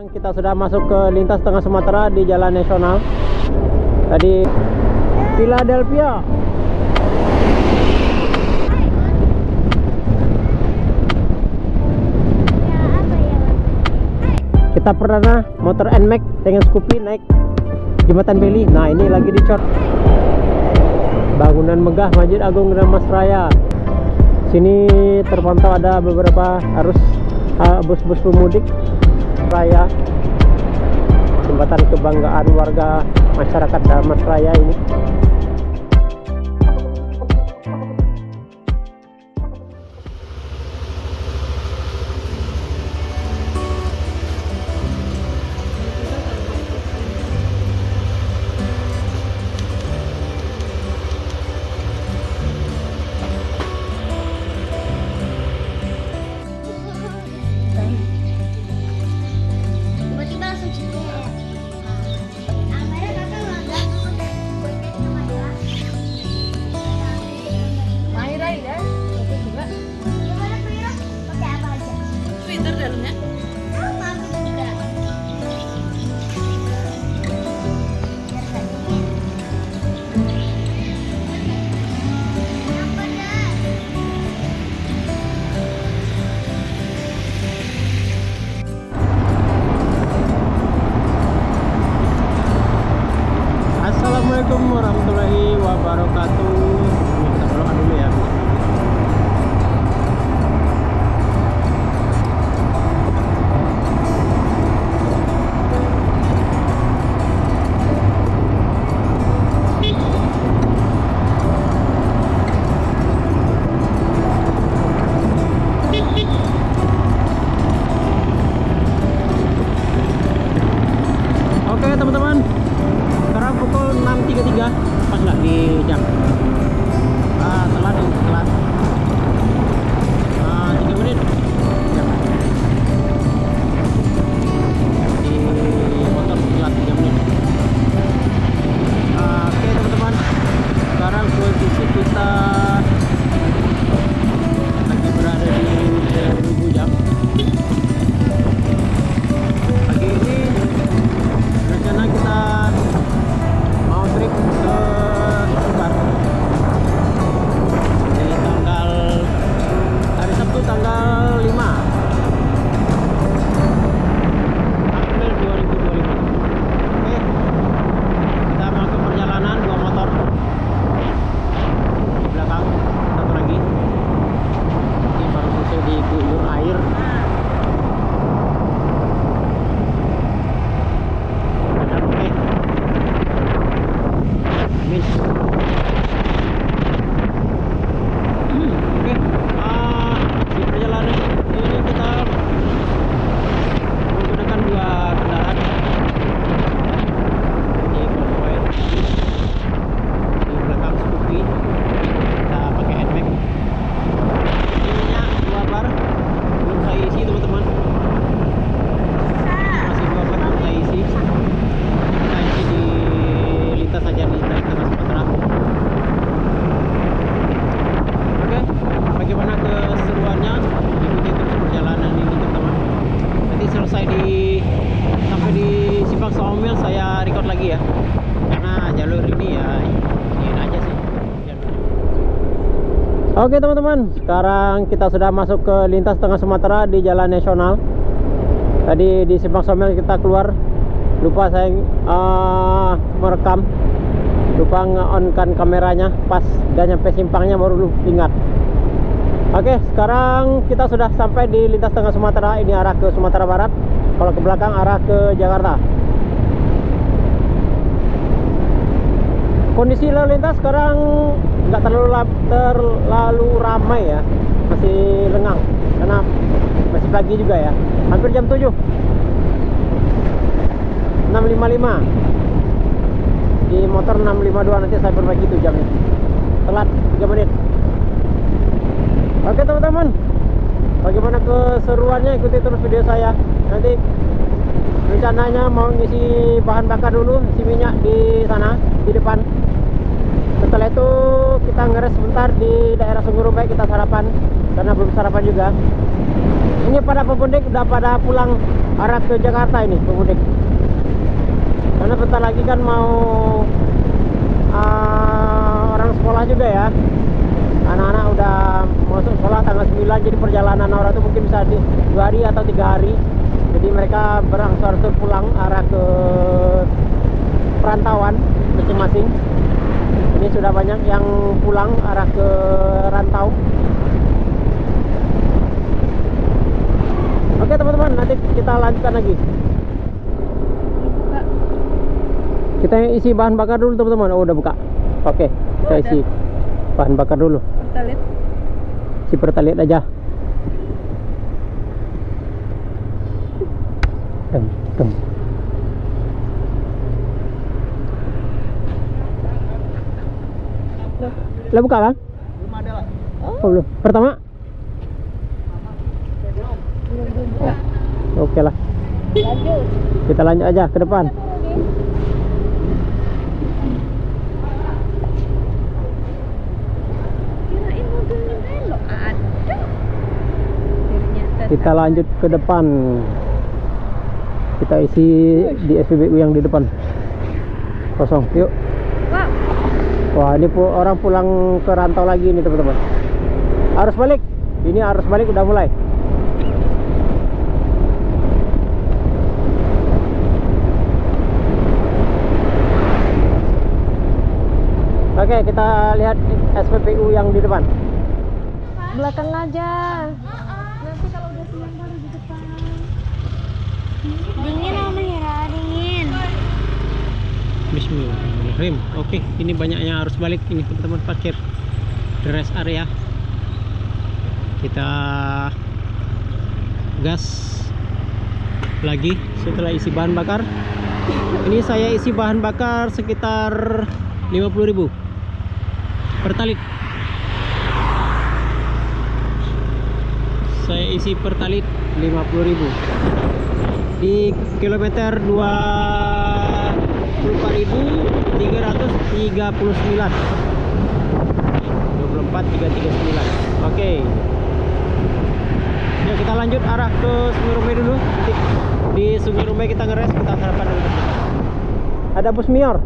Sekarang kita sudah masuk ke lintas tengah Sumatera di jalan nasional. Tadi Philadelphia. Kita pernah motor NMAX dengan Scoopy naik jembatan Beli. Nah, ini lagi dicor. Bangunan megah Masjid Agung Mas Raya. Sini terpantau ada beberapa arus bus-bus pemudik raya. Jembatan kebanggaan warga masyarakat Damas Raya ini. Assalamualaikum warahmatullahi wabarakatuh. Kita berdoa dulu ya. Oke teman-teman, sekarang pukul 6.33, pas nggak di jam? Telat nih, telat 3 menit ya. Di motor telat 3 menit. Oke teman-teman, sekarang posisi kita lagi berada di Lubu Jam. Pagi ini rencana kita mau trip ke Sumbar di tanggal hari Sabtu tanggal 5 April 2025. Oke, kita melakukan perjalanan 2 motor di belakang, satu lagi ini baru selesai diguyur air. Sampai di Simpang Saumil saya record lagi ya, karena jalur ini ya ini aja sih. Oke teman-teman, sekarang kita sudah masuk ke lintas tengah Sumatera di jalan nasional. Tadi di Simpang Saumil kita keluar, lupa saya merekam, lupa nge-on-kan kameranya, pas udah nyampe simpangnya baru ingat. Oke, sekarang kita sudah sampai di lintas tengah Sumatera. Ini arah ke Sumatera Barat. Kalau ke belakang arah ke Jakarta. Kondisi lalu lintas sekarang nggak terlalu ramai ya, masih lengang karena masih pagi juga ya. Hampir jam 7. 6.55 di motor 6.52, nanti saya perbaiki itu jamnya. Telat 3 menit. Oke teman-teman, bagaimana keseruannya, ikuti terus video saya. Nanti rencananya mau ngisi bahan bakar dulu, isi minyak di sana di depan. Setelah itu kita ngeres sebentar di daerah Sunggurumbek, kita sarapan karena belum sarapan juga. Ini pada pemudik udah pada pulang arah ke Jakarta ini pemudik. Karena bentar lagi kan mau orang sekolah juga ya. Anak-anak udah masuk sekolah tanggal 9, jadi perjalanan orang itu mungkin bisa di 2 hari atau 3 hari. Jadi mereka berangsur-angsur pulang arah ke perantauan masing-masing. Ini sudah banyak yang pulang arah ke rantau. Oke teman-teman, nanti kita lanjutkan lagi. Kita isi bahan bakar dulu teman-teman. Oh udah buka. Oke, kita isi bahan bakar dulu. Pertalit. Si pertalit aja. Tem. Lah buka bang? Belum ada lah. Oh belum. Pertama? Belum. Oke lah. Lanjut. Kita lanjut aja ke depan. Kirain mobilnya belok. Ada. Ternyata Kita lanjut ke depan. Kita isi di SPBU yang di depan. Kosong. Yuk. Wow. Wah ini orang pulang ke rantau lagi nih teman-teman. Arus balik. Ini arus balik udah mulai. Oke, kita lihat SPBU yang di depan. Belakang aja. Nanti kalau udah siang baru di depan. Dingin Om Mira, dingin. Bismillahirrahmanirrahim. Oke, ini banyaknya arus balik ini teman-teman, parkir di rest area. Kita gas lagi setelah isi bahan bakar. Ini saya isi bahan bakar sekitar 50.000 pertalit. Saya isi pertalit 50.000 di kilometer 24.339. 24.339. Oke. Yuk kita lanjut arah ke Sungai Rumai dulu. Nanti di Sungai Rumai kita ngeres, kita sarapan dulu. Ada bus Mior.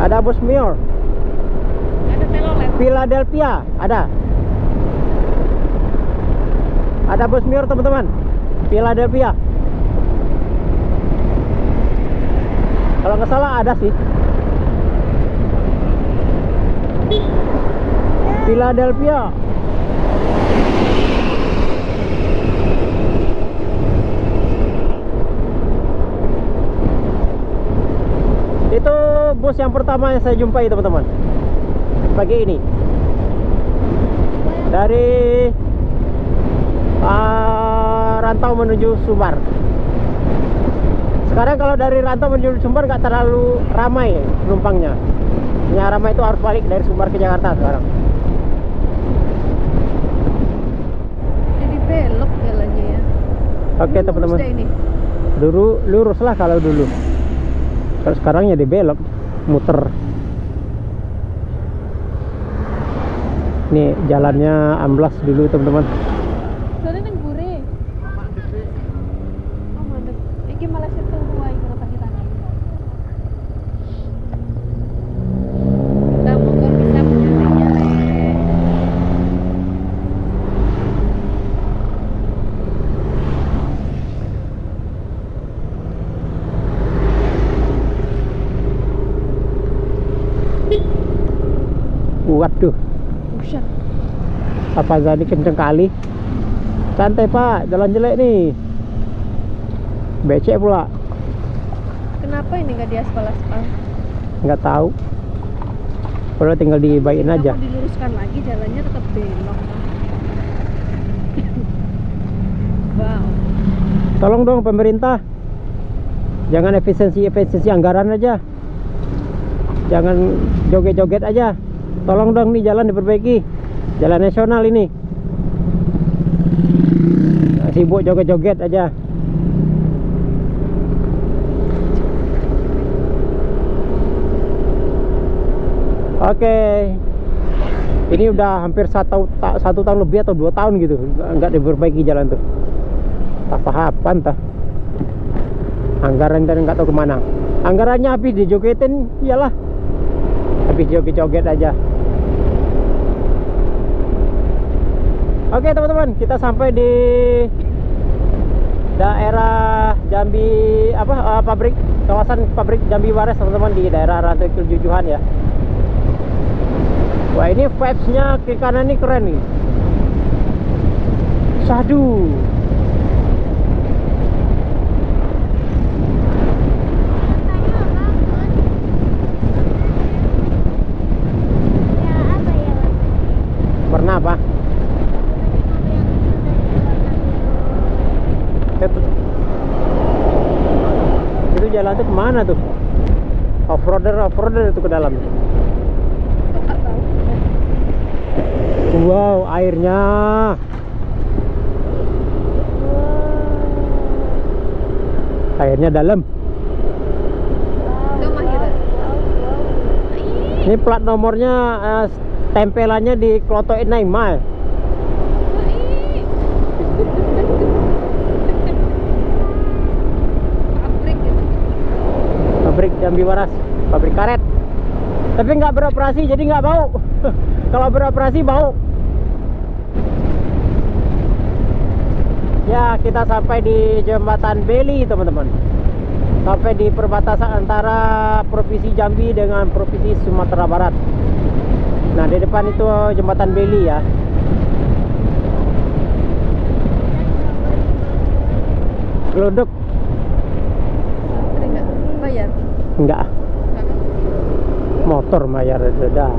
Ada bus Mior. Ada telolet. Philadelphia ada. Ada bus Mior teman-teman. Philadelphia. Kalau nggak salah ada sih. Philadelphia. Itu bus yang pertama yang saya jumpai teman-teman pagi ini. Dari rantau menuju Sumbar. Sekarang kalau dari rantau menuju Sumbar nggak terlalu ramai penumpangnya. Yang ramai itu harus balik dari Sumbar ke Jakarta sekarang. Jadi belok jalannya ya. Oke teman-teman. Dulu lurus lah kalau dulu. Kalau sekarang ya dibelok, muter. Nih jalannya amblas dulu teman-teman. Soalnya nang gure. Oh mandek. Iki malah setel wae kalau tani-tani. Kita motor bisa nyale-nyale. Waduh, Buset. apa jadi kenceng kali. Santai pak, jalan jelek nih. Becek pula. Kenapa ini nggak diaspal-aspal? Nggak tahu. Kalau tinggal dibaikin aja. Kalau diluruskan lagi jalannya tetap belok. Wow. Tolong dong pemerintah. Jangan efisiensi anggaran aja. Jangan joget-joget aja. Tolong dong nih jalan diperbaiki. Jalan nasional ini. Sibuk joget-joget aja. Oke. Ini udah hampir satu tahun lebih atau 2 tahun gitu nggak diperbaiki jalan tuh. Apa-apa entah. Anggaran dan nggak tahu kemana. Anggarannya habis dijogetin, iyalah. Habis joget-joget aja. Oke teman-teman, kita sampai di daerah Jambi pabrik, kawasan pabrik Jambi Wares teman-teman, di daerah Rantai Kejujuhan ya. Wah, ini vibes-nya ke kanan ini keren nih. Sadu. Warna apa? Itu jalan tuh kemana tuh? Off-roader itu ke dalam. Wow, airnya. Airnya dalam. Ini plat nomornya tempelannya di Kloto Inai Mal. Pabrik Jambi Waras, pabrik karet. Tapi nggak beroperasi, jadi nggak bau. Kalau beroperasi bau. Ya, kita sampai di Jembatan Beli teman-teman. Sampai di perbatasan antara Provinsi Jambi dengan Provinsi Sumatera Barat. Nah, di depan itu Jembatan Beli ya. Geluduk. Bayar? Enggak. Motor bayar udah.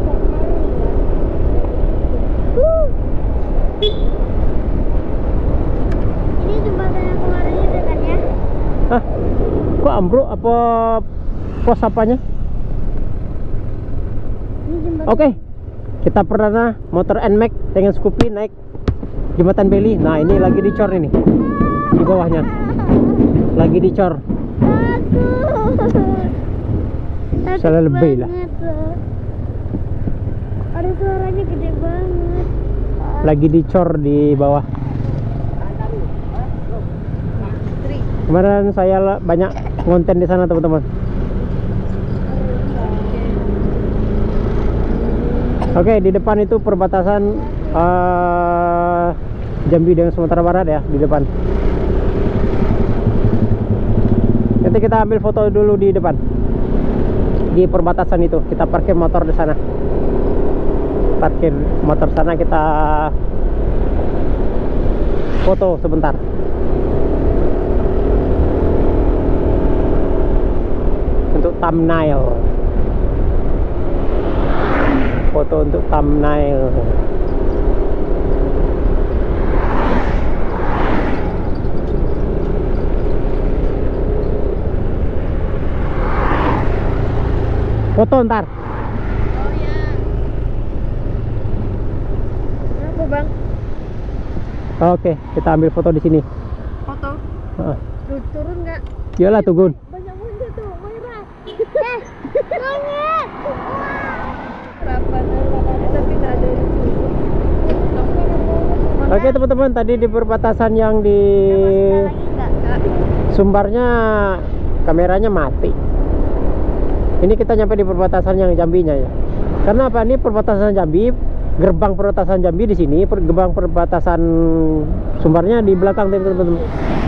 Ini jembatan yang kemarin itu kan ya? Hah? Kok ambruk apa pos apanya? Ini jembatan. Oke. Kita perdana motor NMAX dengan Scoopy naik Jembatan Beli. Nah, ini lagi dicor ini. Di bawahnya. Lagi dicor. Salah lebih lah. Ada suaranya gede banget. Lagi dicor di bawah. Kemarin saya banyak konten di sana teman-teman. Oke, di depan itu perbatasan Jambi dengan Sumatera Barat ya, di depan. Nanti kita ambil foto dulu di depan. Di perbatasan itu, kita parkir motor di sana. Parkir motor sana, kita foto sebentar. Untuk thumbnail. Foto untuk thumbnail. Foto ntar. Oh ya. Kenapa bang? Oke, kita ambil foto di sini. Foto? Turun nggak? Iyalah tuh Gun. Banyak monyet tuh, merah. Monyet! Berapa tapi nggak ada di sini. Oke teman-teman, tadi di perbatasan yang di Sumbarnya kameranya mati. Ini kita nyampe di perbatasan yang Jambinya ya. Karena apa? Ini perbatasan Jambi, gerbang perbatasan Jambi di sini, gerbang perbatasan Sumbarnya di belakang teman-teman.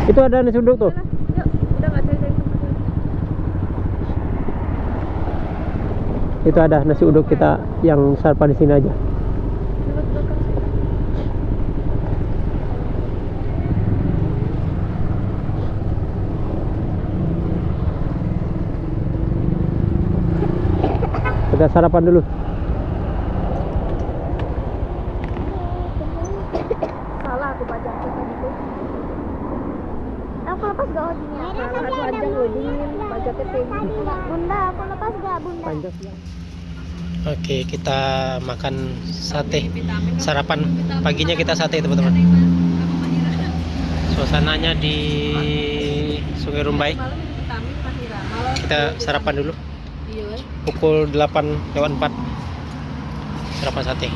Itu ada nasi uduk tuh. Yuk, udah nggak cari tempat. Itu ada nasi uduk kita yang sarapan di sini aja. Lewat belakang sih. Kita sarapan dulu. Salah aku pajang tadi tuh. Aku lepas gak hojinya? Salah aku pajang loh, dingin pajaknya tinggi. Bunda, aku lepas gak bunda? Oke, kita makan sate. Sarapan paginya kita sate teman-teman. Suasananya di Sungai Rumbai. Kita sarapan dulu. Pukul 8:04 sarapan sate.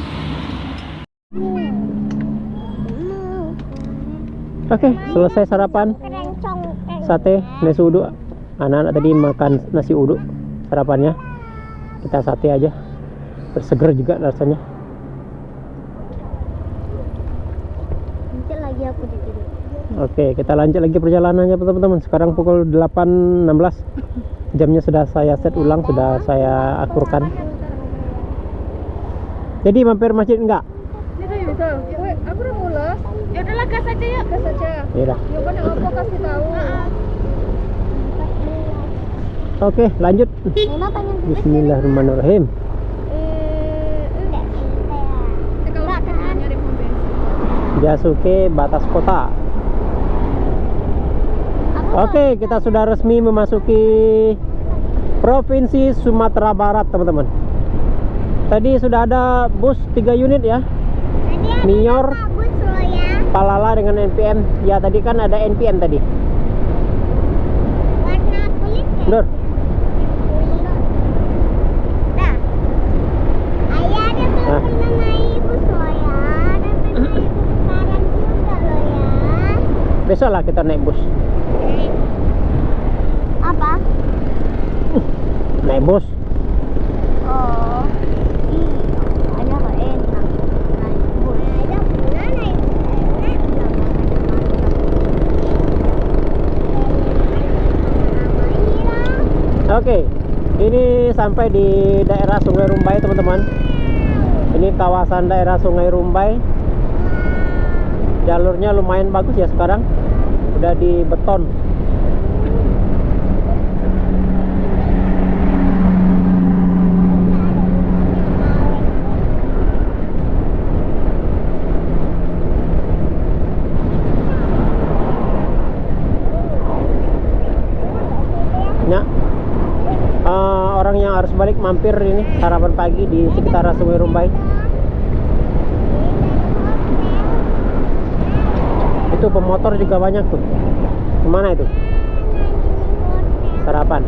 Oke, selesai sarapan sate nasi uduk. Anak-anak tadi makan nasi uduk sarapannya. Kita sate aja, berseger juga rasanya. Lanjut lagi aku di sini. Oke, kita lanjut lagi perjalanannya teman-teman. Sekarang pukul 8.16. Jamnya sudah saya set ulang, sudah saya akurkan. Jadi mampir masjid enggak? Bisa. Woi, aku udah mulai. Ya udahlah, gas aja ya. Gas aja. Ya udah. Ya mana apa kasih tahu. Oke, lanjut. Bismillahirrahmanirrahim. Jasuke batas kota. Oke, kita sudah resmi memasuki Provinsi Sumatera Barat, teman-teman. Tadi sudah ada bus 3 unit ya. Nior, Palala dengan NPM. Ya, tadi kan ada NPM tadi. Warna kulit kan? Nur. Nah, ayah ada belum pernah naik bus loh ya. Ada pernah naik bus sekarang juga loh ya. Besok lah kita naik bus. Apa? Naik bus. Oh, iya. Ada kok enak naik bus. Ada pernah naik bus enak. Oke, ini sampai di daerah Sungai Rumbai, teman-teman. Ini kawasan daerah Sungai Rumbai. Jalurnya lumayan bagus ya sekarang. Udah di beton. Ya, orang yang harus balik mampir ini sarapan pagi di sekitar Sungai Rumbai. Itu pemotor juga banyak tuh. Kemana itu? Sarapan.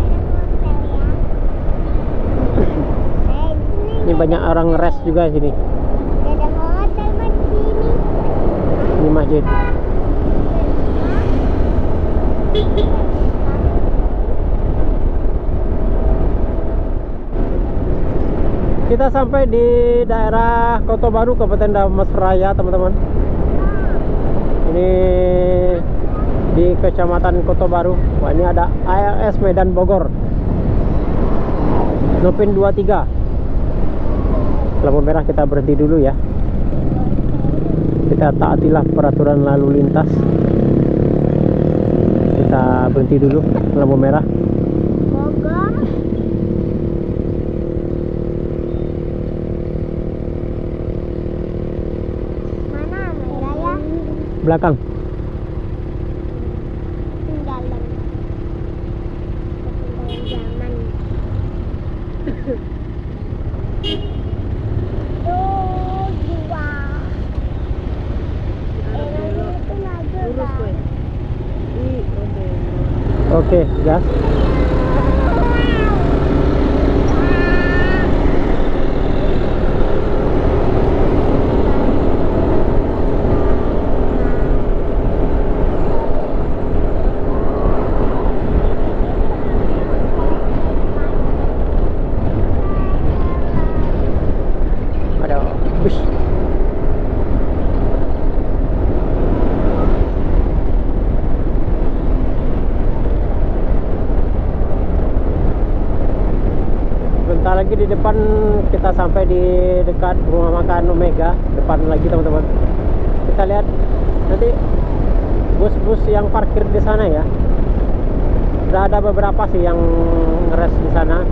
Ini banyak orang ngeres juga di sini. Ada hotel di sini. Ini masjid. Kita sampai di daerah Kota Baru, Kabupaten Dharmasraya, teman-teman. Ini di Kecamatan Kota Baru. Wah, ini ada ALS Medan Bogor. Nopin 23. Lampu merah, kita berhenti dulu ya. Kita taatilah peraturan lalu lintas. Kita berhenti dulu lampu merah. Bogor. Mana Raya? Belakang. Tinggalan. Ketinggalan zaman. Tuh, dua. Itu maju, Bang. Oke, gas. Ada bus. Bentar lagi di depan kita sampai di dekat rumah makan Omega. Depan lagi, teman-teman. Kita lihat nanti bus-bus yang parkir di sana ya. Sudah ada beberapa sih yang ngeres di sana.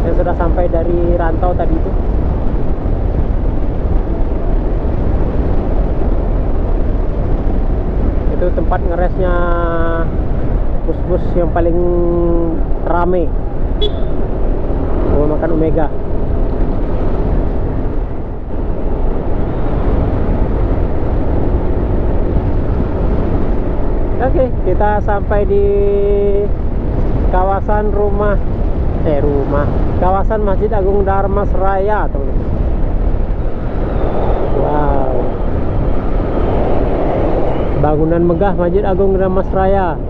Yang sudah sampai dari rantau tadi itu. Itu tempat ngeresnya bus-bus yang paling rame. Rumah makan Omega. Oke, kita sampai di kawasan kawasan Masjid Agung Dharmasraya, teman-teman. Wow, Bangunan megah Masjid Agung Dharmasraya.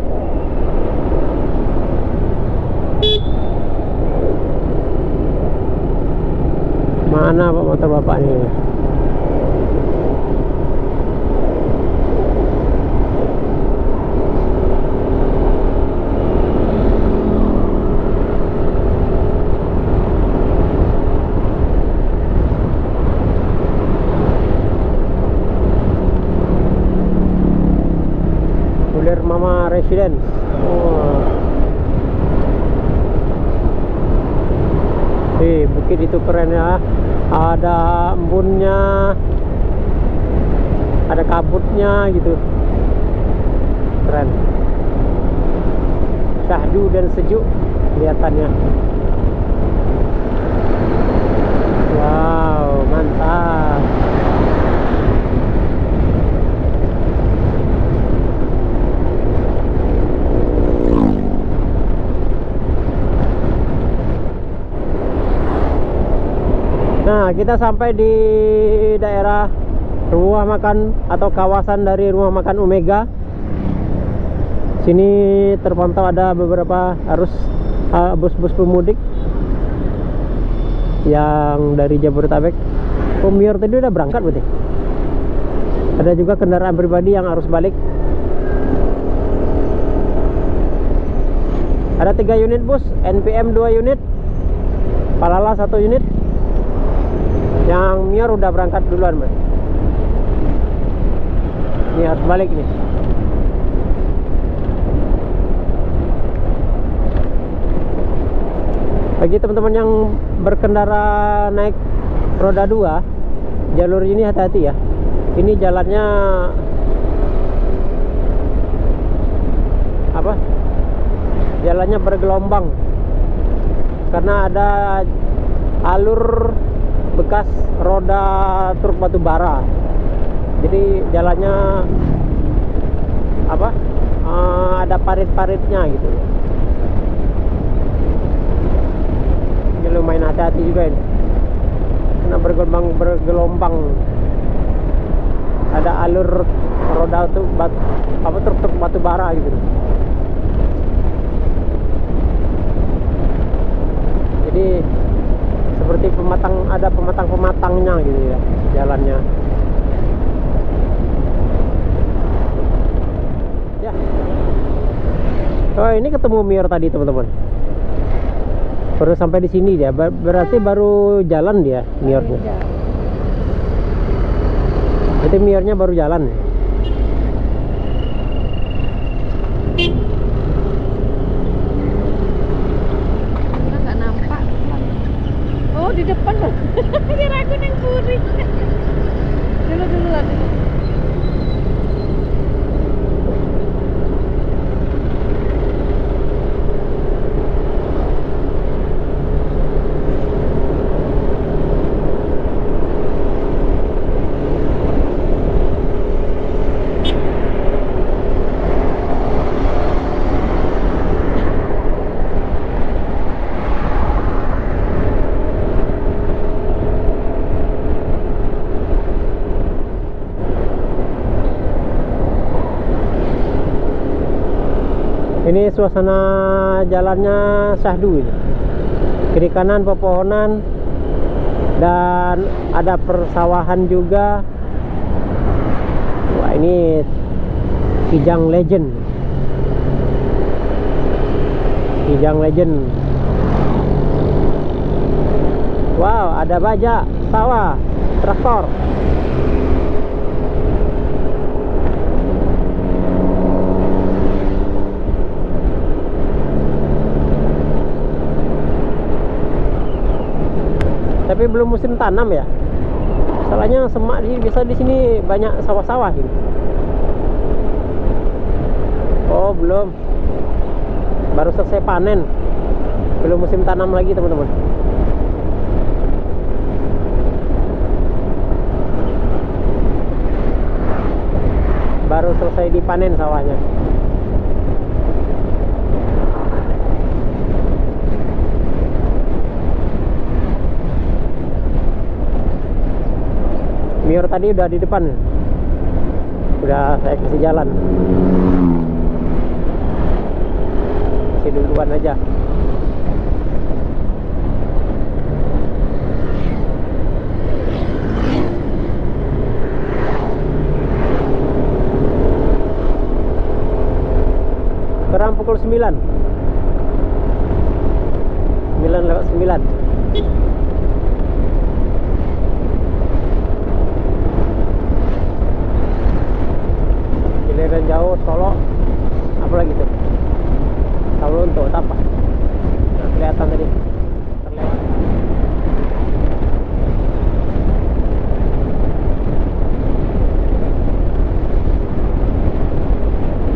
Mana Pak motor Bapak ini? Mama Residence. Oh. Bukit itu keren ya. Ada embunnya, ada kabutnya gitu. Keren. Syahdu dan sejuk kelihatannya. Wow, mantap. Nah, kita sampai di daerah rumah makan atau kawasan dari rumah makan Omega. Sini terpantau ada beberapa arus bus-bus pemudik yang dari Jabodetabek. Mior tadi udah berangkat berarti. Ada juga kendaraan pribadi yang arus balik. Ada 3 unit bus, NPM 2 unit, Palala 1 unit. Yang Mior udah berangkat duluan, Mas. Ini harus balik nih. Bagi teman-teman yang berkendara naik roda 2, jalur ini hati-hati ya. Ini jalannya apa? Jalannya bergelombang. Karena ada alur bekas roda truk batu bara, jadi jalannya apa? Ada parit-paritnya gitu. Ini lumayan hati-hati juga ini, karena bergelombang. Ada alur roda tuh truk-truk batu bara gitu. Jadi seperti ada pematang-pematangnya gitu ya jalannya. Ya. Oh, ini ketemu Mior tadi teman-teman. Baru sampai di sini dia. Berarti baru jalan dia Miornya. Berarti Miornya baru jalan. Di depan loh. Kira aku yang kuring. Duluan. Ini suasana jalannya syahdu ini. Kiri kanan pepohonan dan ada persawahan juga. Wah, ini Kijang Legend. Kijang Legend. Wow, ada baja, sawah, traktor. Tapi belum musim tanam ya. Salahnya semak biasa di sini banyak sawah-sawah ini. Oh, belum. Baru selesai panen. Belum musim tanam lagi, teman-teman. Baru selesai dipanen sawahnya. Mior tadi udah di depan. Udah saya kasih jalan. Kasih duluan aja. Sekarang pukul 9. 9:09. Giliran jauh Solo, apa lagi tuh? Tahu untuk apa? Nah, kelihatan tadi terlewat.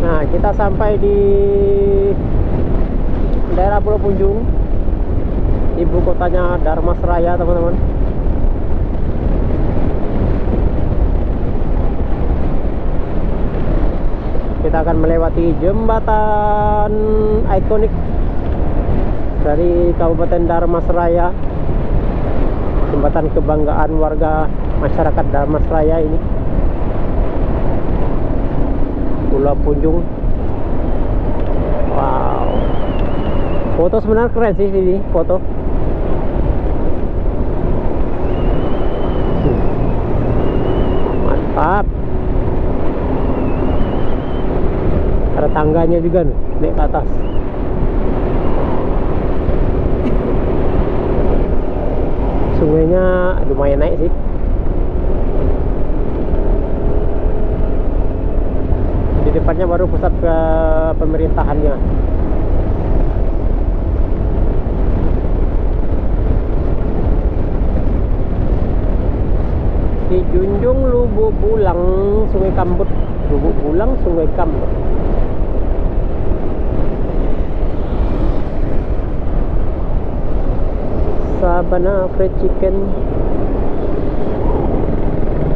Nah, kita sampai di daerah Pulau Punjung, ibu kotanya Dharmasraya, teman-teman. Kita akan melewati jembatan ikonik dari Kabupaten Dharmasraya, jembatan kebanggaan warga masyarakat Dharmasraya ini, Pulau Punjung. Wow, foto sebenarnya keren sih sini foto. Mantap. Ada tangganya juga nih, naik ke atas. Sungainya lumayan naik sih. Di depannya baru pusat ke pemerintahannya. Di Junjung Lubuk Bulang, Sungai Kambut. Lubuk Bulang, Sungai Kambut. Sabana Fried Chicken.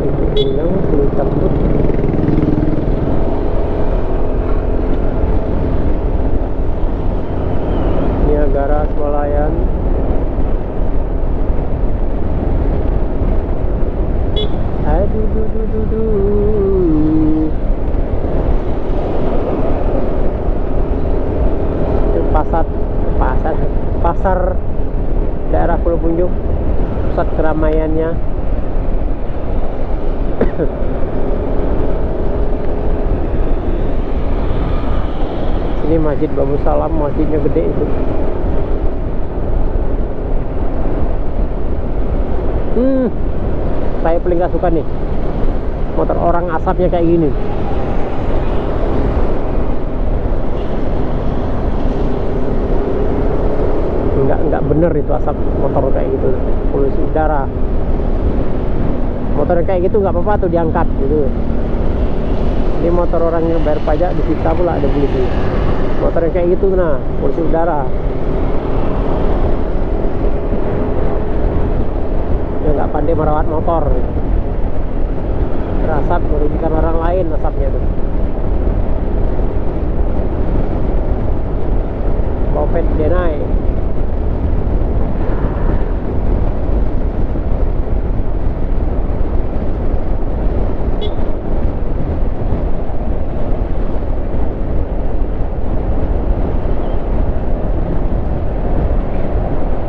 Lubuk Bulang, Sungai Kambut. Niagara Swalayan. Aduh, itu pasar daerah Pulau Punjung, pusat keramaiannya. Sini Masjid Babu Salam, masjidnya gede itu. Saya paling gak suka nih motor orang, asapnya kayak gini. Nggak bener itu asap motor kayak gitu, polusi udara. Motor kayak gitu nggak apa-apa tuh diangkat gitu. Ini motor orang yang bayar pajak disita pula ada begitu. Motor yang kayak gitu, nah polusi udara. Ya nggak pandai merawat motor, berasap merugikan orang lain asapnya tuh. Covid deny.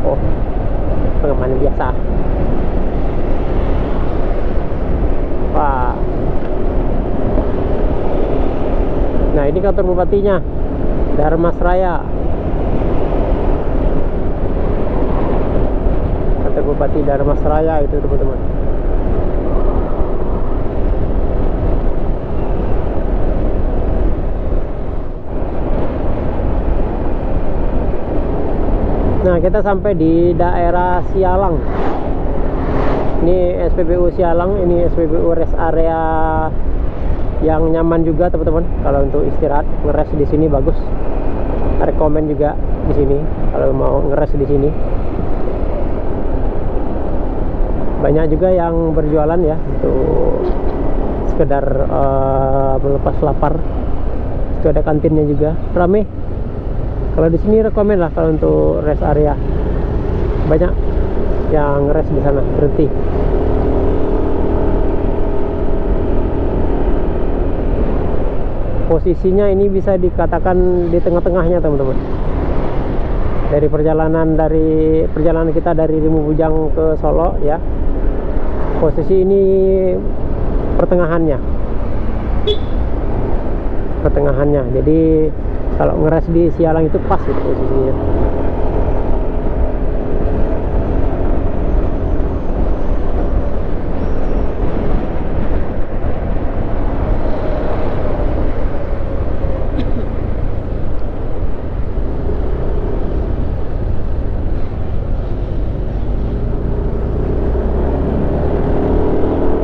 Oh, pengaman biasa. Wah. Nah, ini kantor bupatinya Dharmasraya. Kantor Bupati Dharmasraya itu, teman-teman. Nah, kita sampai di daerah Sialang. Ini SPBU Sialang, ini SPBU rest area yang nyaman juga, teman-teman. Kalau untuk istirahat, ngeres di sini bagus. Rekomen juga di sini kalau mau ngeres di sini. Banyak juga yang berjualan ya untuk sekedar melepas lapar. Itu ada kantinnya juga, rame. Kalau di sini rekomen lah kalau untuk rest area. Banyak yang rest di sana, berhenti. Posisinya ini bisa dikatakan di tengah-tengahnya teman-teman. Dari perjalanan kita dari Rimubujang ke Solo ya. Posisi ini pertengahannya. Jadi kalau ngeres di Sialang itu pas gitu posisinya.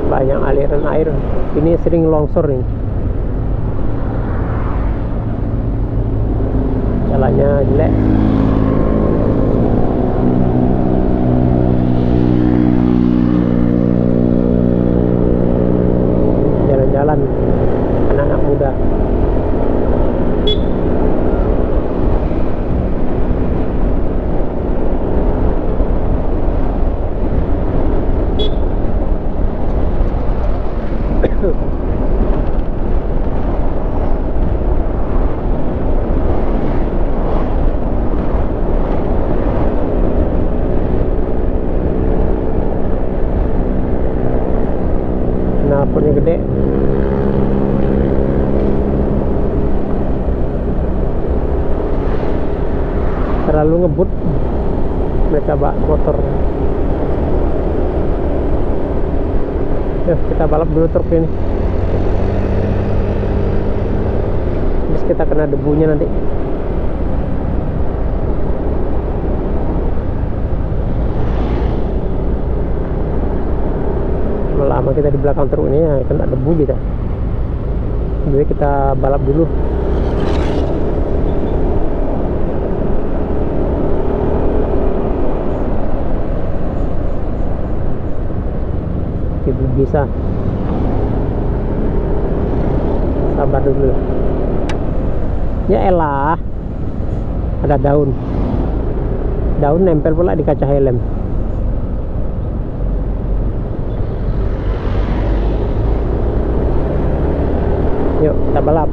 Banyak aliran air. Ini sering longsor nih. Jalannya jelek. Jalan-jalan anak-anak muda. Knalpotnya gede. Terlalu ngebut mereka bak motor. Yuk kita balap dulu truk ini. Terus kita kena debunya nanti. Lama kita di belakang truk ini ya kena debu kita. Jadi kita balap dulu. Belum bisa. Sabar dulu. Ya elah. Ada daun. Daun nempel pula di kaca helm. Yuk kita balap.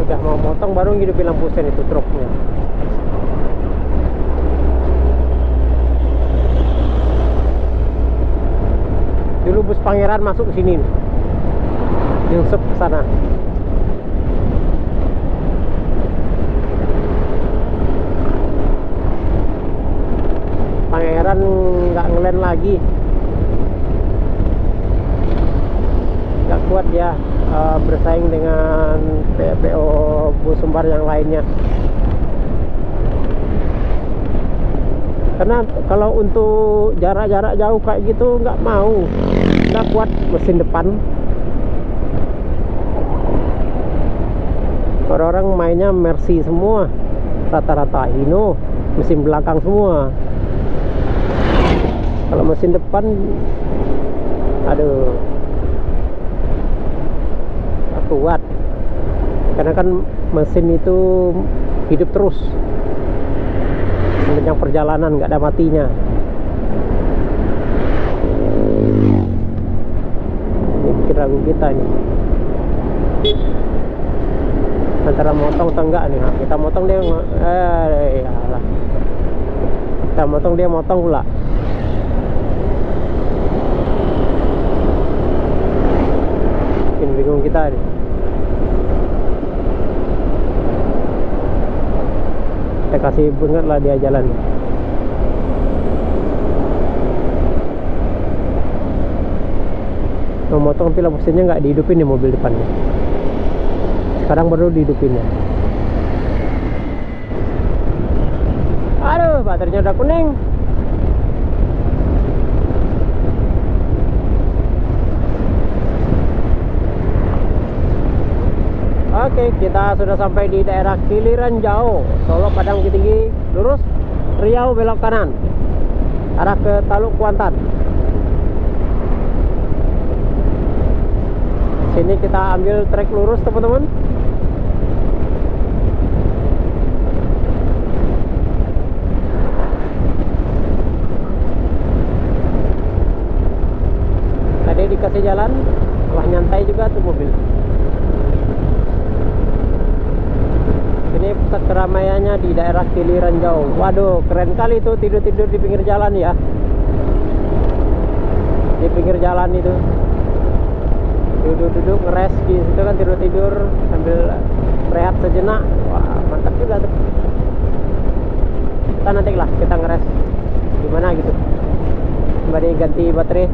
Udah mau motong baru hidupin lampu sen itu truknya. Dulu bus Pangeran masuk ke sini, nyusup ke sana. Pangeran nggak ngelen lagi, nggak kuat dia bersaing dengan PO bus Sumbar yang lainnya. Karena kalau untuk jarak-jarak jauh kayak gitu nggak mau, nggak kuat mesin depan. Orang-orang mainnya Mercy semua, rata-rata Hino, mesin belakang semua. Kalau mesin depan, aduh, gak kuat. Karena kan mesin itu hidup terus sepanjang perjalanan, nggak ada matinya. Ini bikin ragu kita nih, antara motong atau enggak nih. Nah, kita motong dia, yalah. Kita motong dia motong pula. Bikin bingung kita nih. Kita kasih banget lah dia jalan. Mau motong tapi lampu sennya nggak dihidupin nih mobil depannya. Sekarang baru dihidupin ya. Aduh, baterainya udah kuning. Oke, kita sudah sampai di daerah Kiliran Jauh, Solo Padang Bukit Tinggi, lurus, Riau belok kanan, arah ke Taluk Kuantan. Sini kita ambil trek lurus teman-teman. di jalan, wah nyantai juga tuh mobil. Ini pusat keramaiannya di daerah Kiliran Jauh. Waduh, keren kali tuh tidur-tidur di pinggir jalan ya. Di pinggir jalan itu. Duduk-duduk ngeres di situ kan, tidur-tidur sambil rehat sejenak. Wah, mantap juga tuh. Kita nanti lah kita ngeres gimana gitu. Kembali ganti baterai.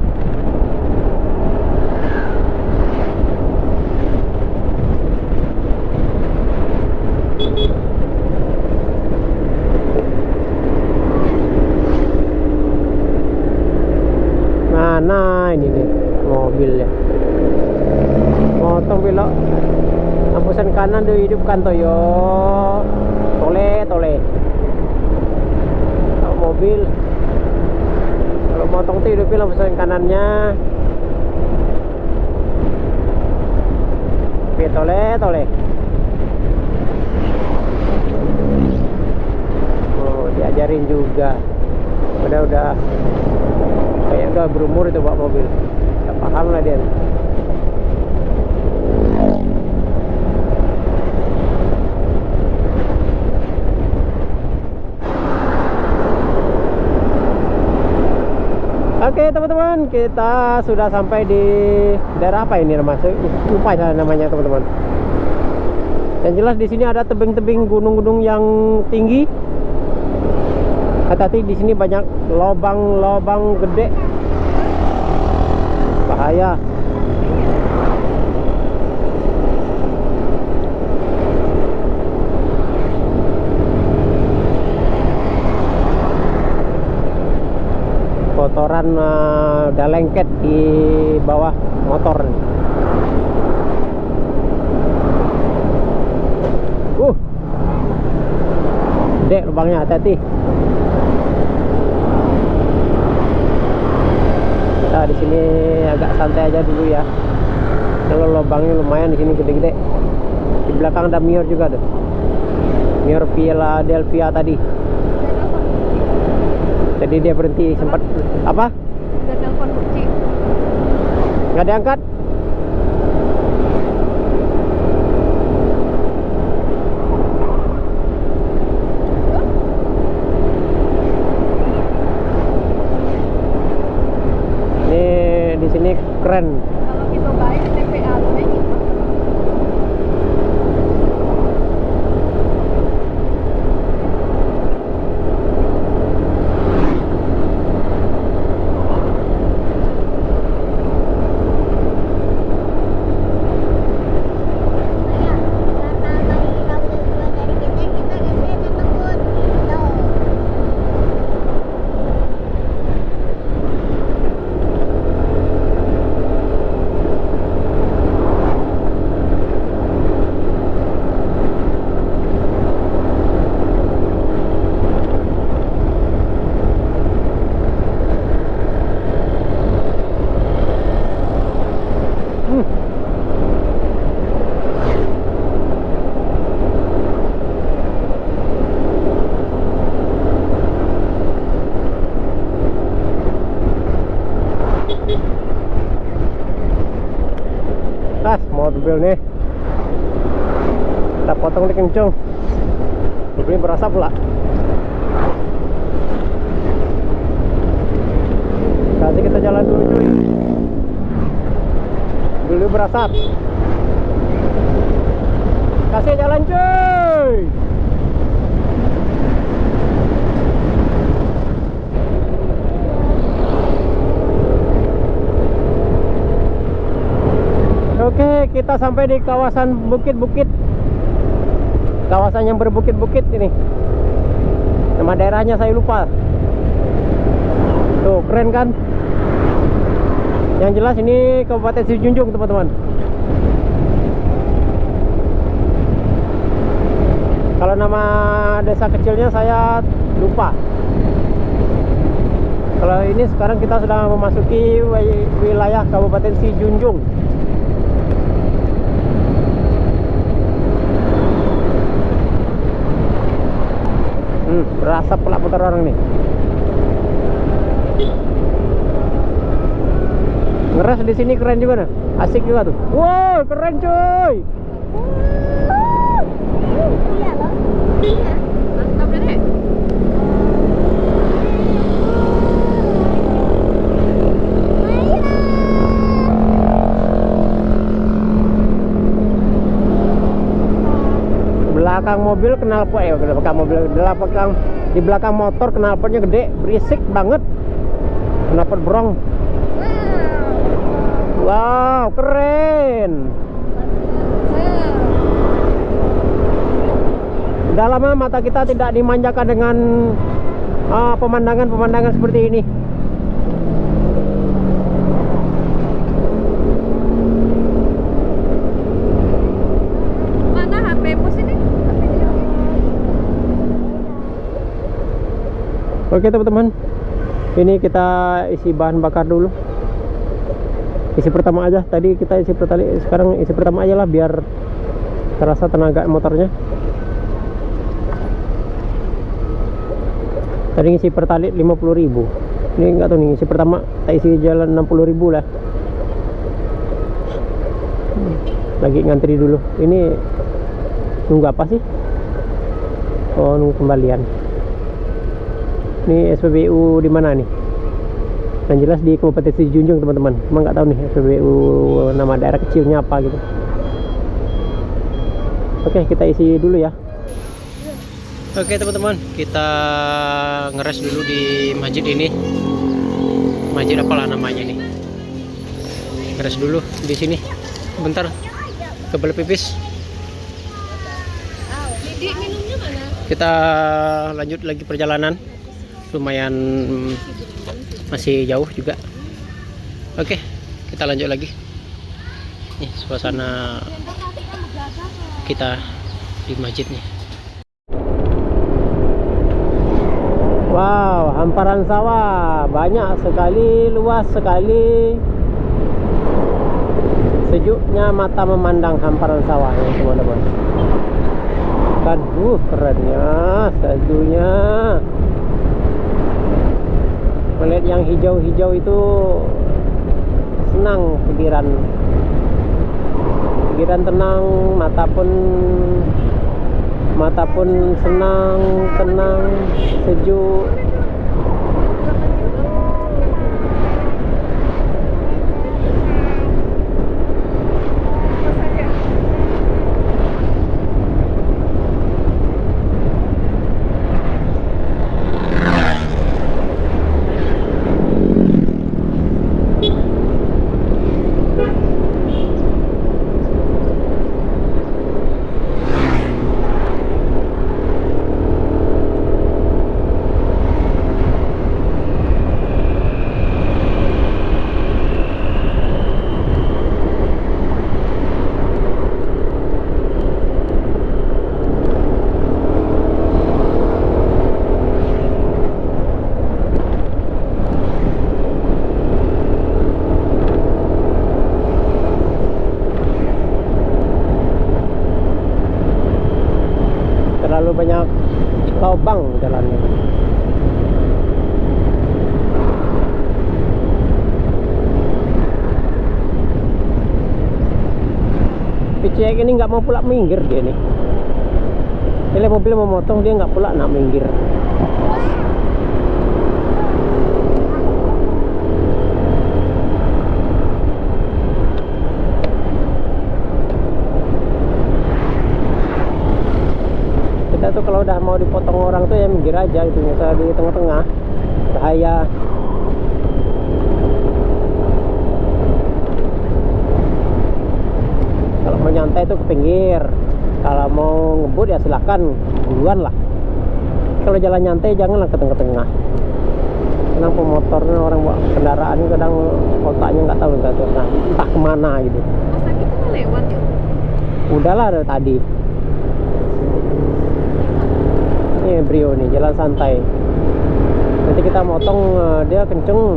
Mana ini nih mobilnya? Motong belok lampusan kanan dihidupkan toyo. Tole. Kalau mobil, kalau motong tuh hidupin lampusan kanannya. Oke, tole. Oh, diajarin juga. Udah kayak udah berumur itu bawa mobil. Udah paham lah dia. Oke teman-teman, kita sudah sampai di daerah apa ini namanya? Lupa saya namanya teman-teman. Yang jelas di sini ada tebing-tebing gunung-gunung yang tinggi. Hati-hati, di sini banyak lobang-lobang gede. Bahaya. Kotoran udah lengket di bawah motor nih. Gede lubangnya, hati-hati. Kita di sini agak santai aja dulu ya. Kalau lubangnya lumayan di sini gede-gede. Di belakang ada Mior juga tuh. Mior Philadelphia tadi. Jadi dia berhenti sempat apa? Udah telepon Buci. Nggak diangkat? Ini di sini keren. Kalau kita baik di TPA tuh nih. Mobil nih kita potong di kencung, mobilnya berasap pula. Kasih kita jalan dulu cuy, mobilnya berasap. Kasih jalan cuy. Oke, kita sampai di kawasan bukit-bukit. Kawasan yang berbukit-bukit ini. Nama daerahnya saya lupa. Tuh, keren kan? Yang jelas ini Kabupaten Sijunjung, teman-teman. Kalau nama desa kecilnya saya lupa. Kalau ini sekarang kita sudah memasuki wilayah Kabupaten Sijunjung. Berasap pula motor orang nih. Ngeres di sini keren juga nah. Asik juga tuh. Wow, keren cuy. Iya loh. Mantap ya, Dek. Belakang mobil knalpot belakang mobil di belakang motor knalpotnya gede, berisik banget. Knalpot brong. Wow, keren. Udah lama mata kita tidak dimanjakan dengan pemandangan-pemandangan seperti ini. Mana HP-mu sini? Oke teman-teman, ini kita isi bahan bakar dulu. Isi pertama aja. Tadi kita isi pertali, sekarang isi pertama aja lah biar terasa tenaga motornya. Tadi isi pertalit 50.000. Ini enggak tahu nih, isi pertama tak isi jalan 60.000 lah. Lagi ngantri dulu. Ini nunggu apa sih? Oh, nunggu kembalian. Ini SPBU di mana nih? Yang jelas di Kabupaten Sijunjung teman-teman. Emang nggak tahu nih SPBU nama daerah kecilnya apa gitu. Oke, kita isi dulu ya. Oke teman-teman, kita ngeres dulu di masjid ini. Masjid apalah namanya nih. Ngeres dulu di sini. Bentar. Kebelet pipis. Didi, minumnya mana? Kita lanjut lagi perjalanan. Lumayan masih jauh juga. Oke, kita lanjut lagi. Nih suasana kita di masjidnya. Wow, hamparan sawah banyak sekali, luas sekali. Sejuknya mata memandang hamparan sawah ya teman-teman. Kan, kerennya saljunya. Melihat yang hijau-hijau itu senang pikiran tenang, mata pun senang, tenang, sejuk. Terlalu banyak lubang jalannya. Cek ini nggak mau pula minggir dia nih. Ini mobil mau motong, dia nggak pula nak minggir. Kita tuh kalau udah mau dipotong orang tuh ya minggir aja gitu, misalnya di tengah-tengah bahaya. Kalau mau nyantai itu ke pinggir, kalau mau ngebut ya silahkan duluan lah. Kalau jalan nyantai janganlah ke tengah-tengah. Kadang pemotornya, orang bawa kendaraan kadang otaknya nggak tahu entah kemana gitu. Masa kita nggak lewat ya? Udahlah dari tadi. Ini Brio nih, jalan santai. Nanti kita motong dia kenceng.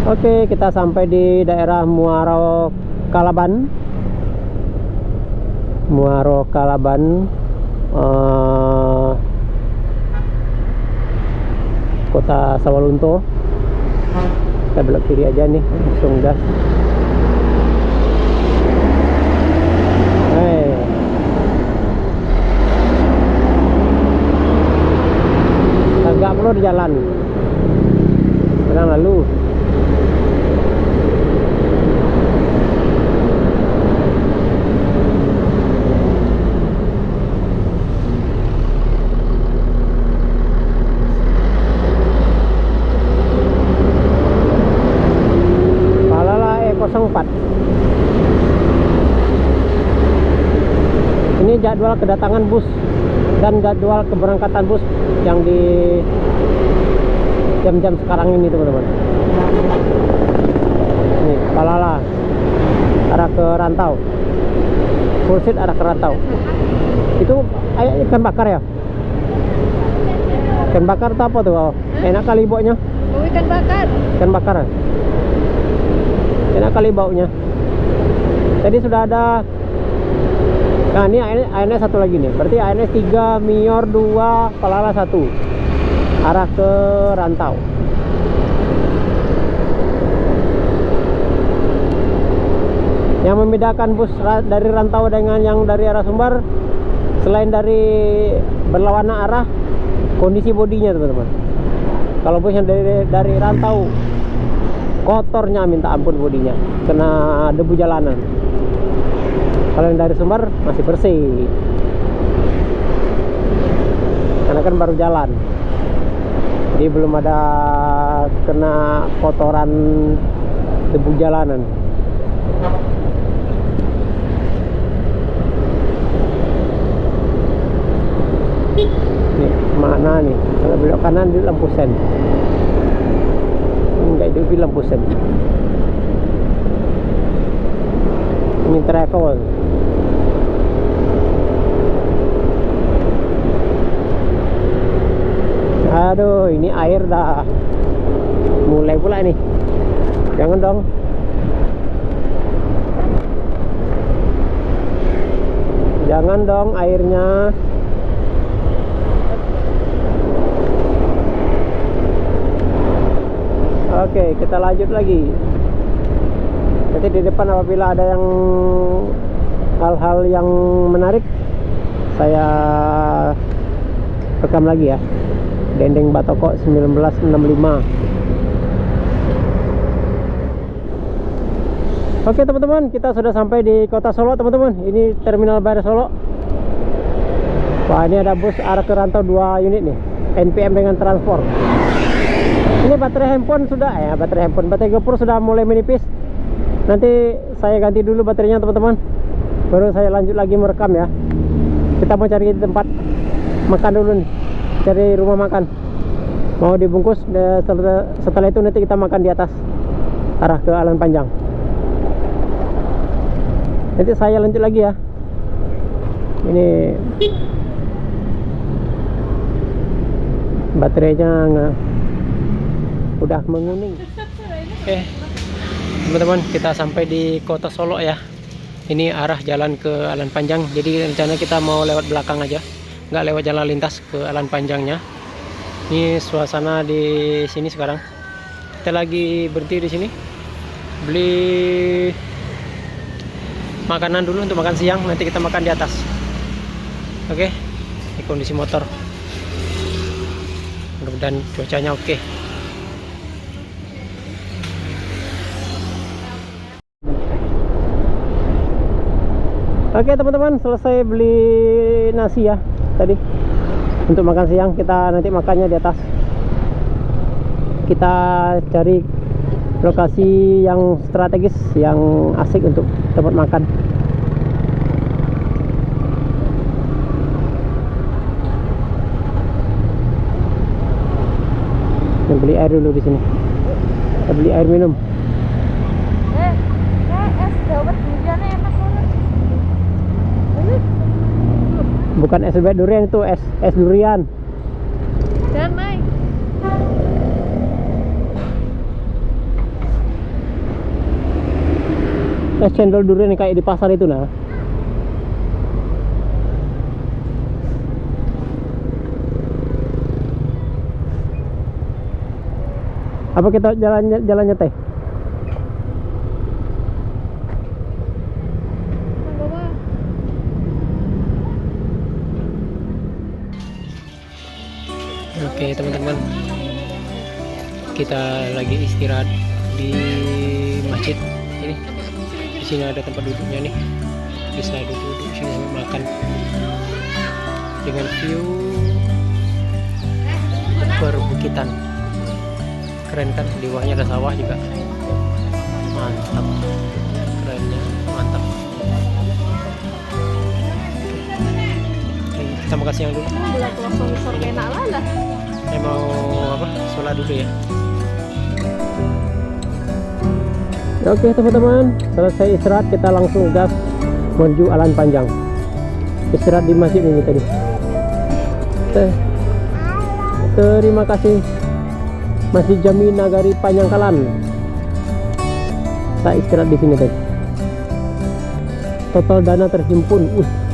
Oke, kita sampai di daerah Muaro Kalaban. Muaro Kalaban, Kota Sawalunto. Kita belok kiri aja nih, langsung gas. Agak perlu di jalan. Sekarang lalu. Palala E04. Ini jadwal kedatangan bus dan jadwal keberangkatan bus yang di jam-jam sekarang ini teman-teman. Nih, Palala arah ke Rantau. Full seat arah ke Rantau. Itu ikan bakar ya? Ikan bakar atau apa tuh? Oh, enak kali baunya. Oh, ikan bakar. Ikan bakar. Enak kali baunya. Tadi sudah ada. Nah, ini ANS satu lagi nih. Berarti ANS 3, Mior 2, Palala 1. Arah ke Rantau. Yang membedakan bus dari Rantau dengan yang dari arah Sumbar, selain dari berlawanan arah, kondisi bodinya teman-teman. Kalau bus yang dari Rantau, kotornya minta ampun bodinya, kena debu jalanan. Kalau yang dari Sumbar masih bersih, karena kan baru jalan, jadi belum ada kena kotoran debu jalanan. Nih, mana nih? Kalau belok kanan di lampu sen. Enggak, itu di lampu sen. Ini travel. Aduh, ini air dah mulai pula nih. Jangan dong. Jangan dong airnya. Oke, kita lanjut lagi. Nanti di depan apabila ada yang hal-hal yang menarik, saya rekam lagi ya. Dendeng Batoko 1965. Oke teman-teman, kita sudah sampai di kota Solo teman-teman. Ini Terminal Bayar Solo. Wah, ini ada bus arah ke Rantau 2 unit nih, NPM dengan transport. Ini baterai handphone sudah ya, baterai GoPro sudah mulai menipis. Nanti saya ganti dulu baterainya teman-teman, baru saya lanjut lagi merekam ya. Kita mau cari tempat makan dulu nih, cari rumah makan, mau dibungkus. Setelah itu nanti kita makan di atas arah ke Alan Panjang. Nanti saya lanjut lagi ya. Ini baterainya udah menguning. Oke teman-teman, kita sampai di kota Solo ya. Ini arah jalan ke Alan Panjang. Jadi rencana kita mau lewat belakang aja, nggak lewat jalan lintas ke Alan Panjangnya. Ini suasana di sini sekarang. Kita lagi berhenti di sini, beli makanan dulu untuk makan siang. Nanti kita makan di atas. Oke, ini kondisi motor. Mudah-mudahan cuacanya oke. Oke teman-teman, selesai beli nasi ya tadi untuk makan siang. Kita nanti makannya di atas. Kita cari lokasi yang strategis, yang asik untuk tempat makan. Kita beli air dulu di sini. Kita beli air minum. Es dawet hujan enak banget. Bukan es durian, itu es durian. Dan naik. Es cendol durian yang kayak di pasar itu nah. Apa kita jalannya teh? Oke teman-teman, kita lagi istirahat di masjid ini. Di sini ada tempat duduknya nih, bisa duduk di sini makan dengan view perbukitan. Keren kan, di bawahnya ada sawah juga. Mantap, kerennya mantap. Oke, kita makan siang dulu. Saya mau apa? Sholat dulu ya. Oke teman-teman, selesai istirahat kita langsung gas menuju Alan Panjang. Istirahat di masjid ini tadi. Terima kasih Masjid Jami Nagari Panjangkalan. Kita istirahat di sini tadi. Total dana terhimpun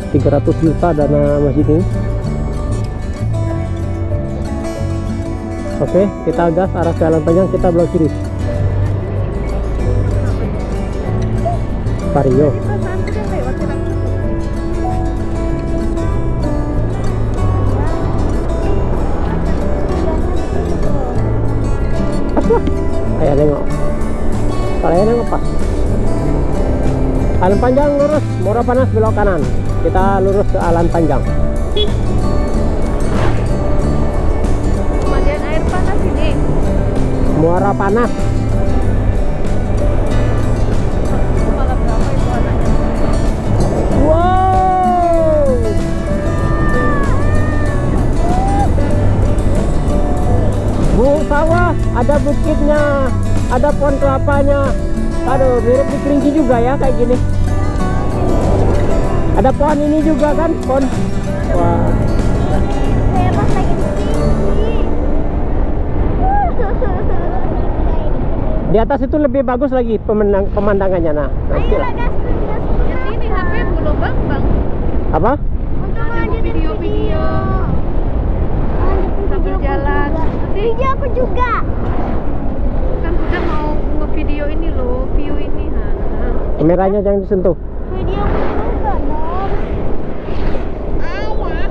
300 juta dana masjid ini. Oke, kita gas arah ke Alan Panjang, kita belok kiri. Vario. Pas lah. Kayak nengok. Kalau nengok pas. Alan Panjang lurus, Muara Panas belok kanan. Kita lurus ke Alan Panjang. Pemandian air panas ini. Muara Panas. Malam berapa itu anaknya? Wow. Bu, sawah, ada bukitnya, ada pohon kelapanya. Aduh, mirip di Kerinci juga ya kayak gini. Ada pohon ini juga kan, pohon. Wah. Saya pas lagi di sini. Di atas itu lebih bagus lagi pemandangannya. Nah, Ayo oke lah. gas. Ya sini HP belum bang. Apa? Untuk lanjutin video-video. Lanjutin Sambil video aku jalan. juga. Nanti Video aku juga. kan udah mau ngevideo ini loh, view ini. Kameranya jangan disentuh. Video aku juga dong. Ayah.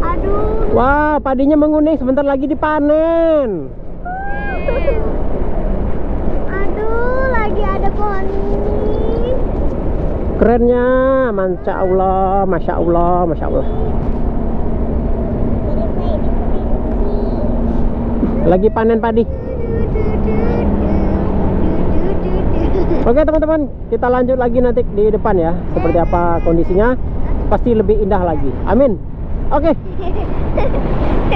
Aduh. Wah, padinya menguning, sebentar lagi dipanen. Aduh, lagi ada pohon ini. Kerennya, Masya Allah, Masya Allah, Masya Allah. Lagi panen padi. Oke teman-teman, kita lanjut lagi nanti di depan ya. Seperti apa kondisinya, pasti lebih indah lagi. Amin. Oke,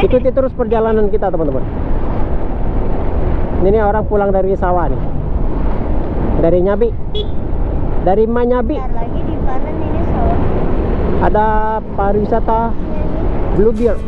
ikuti terus perjalanan kita teman-teman. Ini orang pulang dari sawah nih, dari Nyabi, dari Manyabi. Bentar lagi dipanen ini sawah. Ada pariwisata Bluebeard.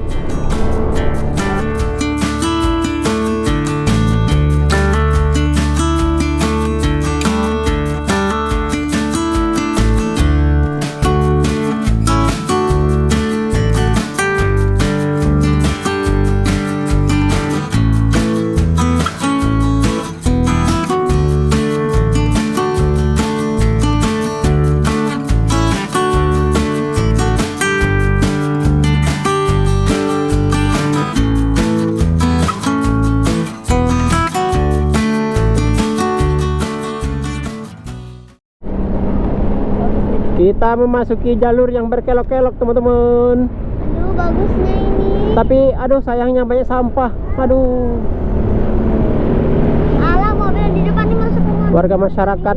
Kita memasuki jalur yang berkelok-kelok teman-teman. Aduh, bagusnya ini. Tapi aduh sayangnya banyak sampah. Aduh. Alah, mobil di depan ini masuk ke mobil. Warga masyarakat,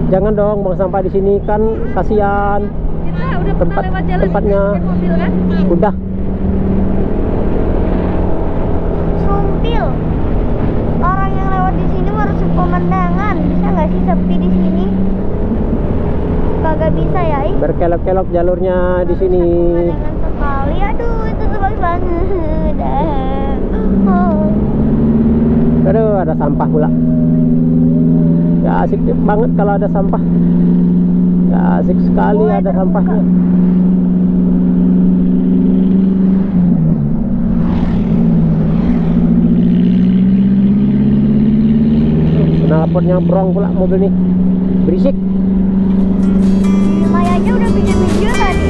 jangan dong buang sampah di sini kan kasihan. Kita udah pernah Tempat- lewat jalan tempatnya. ini pakai mobil kan? Udah. Sumpil. Orang yang lewat di sini merusak pemandangan. Bisa nggak sih sepi di sini? Kagak bisa ya, ih. Berkelok-kelok jalurnya di sini. Pemandangan sekali. Aduh, itu tuh bagus banget. Oh. Aduh, ada sampah pula. Gak asik banget kalau ada sampah. Gak asik sekali ada sampahnya. Knalpotnya brong pula mobil nih. Berisik. Maya aja udah pinjam-pinjam tadi.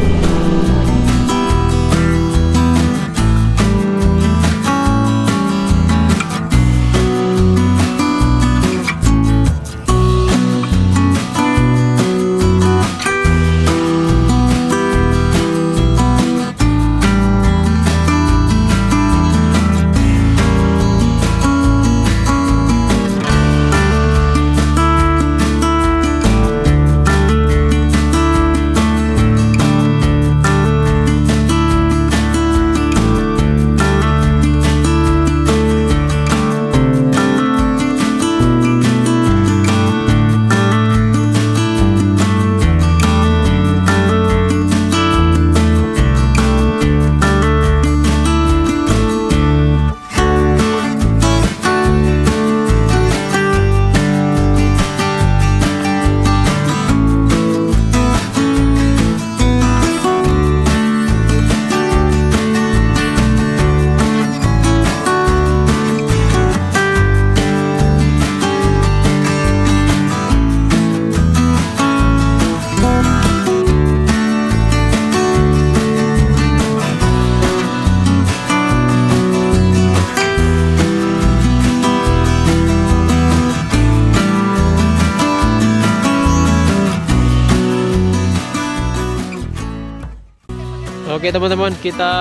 Oke teman-teman, kita